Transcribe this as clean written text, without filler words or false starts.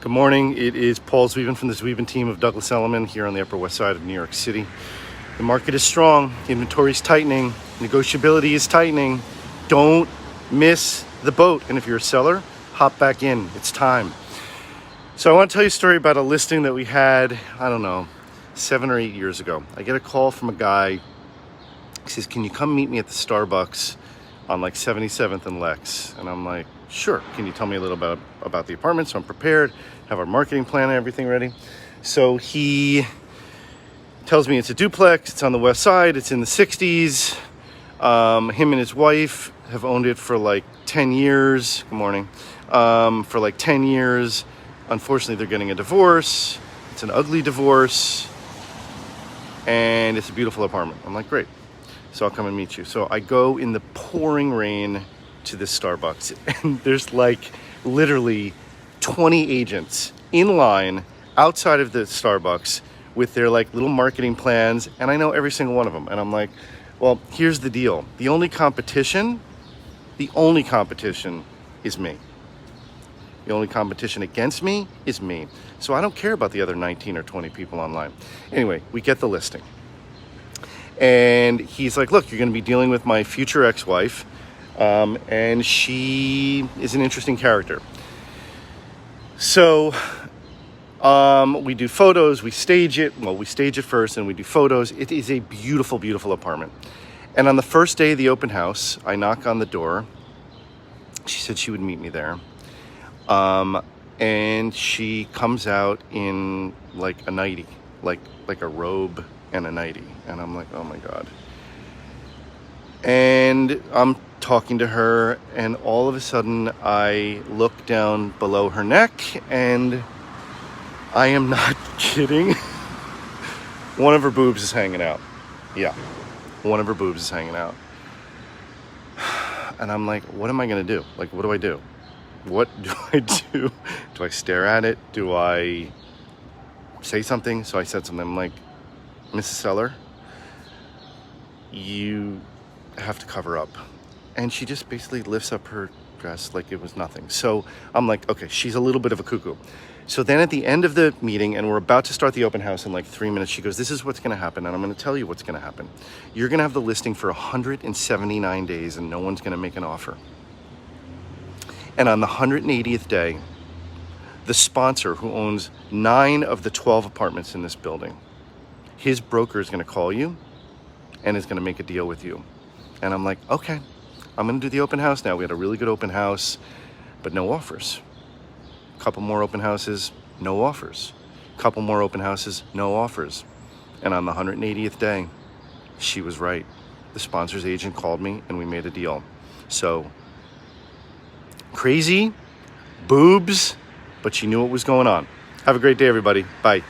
Good morning. It is Paul Zwiebin from the Zwiebin team of Douglas Elliman here on the Upper West Side of New York City. The market is strong. Inventory is tightening. Negotiability is tightening. Don't miss the boat. And if you're a seller, hop back in. It's time. So I want to tell you a story about a listing that we had, 7 or 8 years ago. I get a call from a guy. He says, "Can you come meet me at the Starbucks on like 77th and Lex?" And I'm like, "Sure. Can you tell me a little bit about the apartment so I'm prepared, have our marketing plan and everything ready?" So he tells me it's a duplex, it's on the west side, it's in the 60s. Him and his wife have owned it for like 10 years. Good morning. For like 10 years. Unfortunately, they're getting a divorce. It's an ugly divorce. And it's a beautiful apartment. I'm like, great. So I'll come and meet you. So I go in the pouring rain to this Starbucks, and there's like literally 20 agents in line outside of the Starbucks with their like little marketing plans, and I know every single one of them. And I'm like, well, here's the deal. The only competition is me. The only competition against me is me. So I don't care about the other 19 or 20 people online. Anyway, we get the listing. And he's like, "Look, you're going to be dealing with my future ex-wife. And she is an interesting character." So we do photos, we stage it. Well, we stage it first and we do photos. It is a beautiful, beautiful apartment. And on the first day of the open house, I knock on the door. She said she would meet me there. And she comes out in like a nightie, like a robe and a nightie. And I'm like, oh my God. And I'm talking to her, and all of a sudden I look down below her neck, and I am not kidding. One of her boobs is hanging out. Yeah, one of her boobs is hanging out. And I'm like, what am I going to do? Like, what do I do? What do I do? Do I stare at it? Do I say something? So I said something. I'm like, "Mrs. Seller, you have to cover up." And she just basically lifts up her dress like it was nothing. So I'm like, okay, she's a little bit of a cuckoo. So then at the end of the meeting, and we're about to start the open house in like 3 minutes, she goes, "This is what's going to happen, and I'm going to tell you what's going to happen. You're going to have the listing for 179 days, and no one's going to make an offer. And on the 180th day, the sponsor who owns 9 of the 12 apartments in this building, his broker is going to call you and is going to make a deal with you." And I'm like, okay, I'm going to do the open house now. We had a really good open house, but no offers. Couple more open houses, no offers. Couple more open houses, no offers. And on the 180th day, she was right. The sponsor's agent called me and we made a deal. So crazy, boobs, but she knew what was going on. Have a great day, everybody. Bye.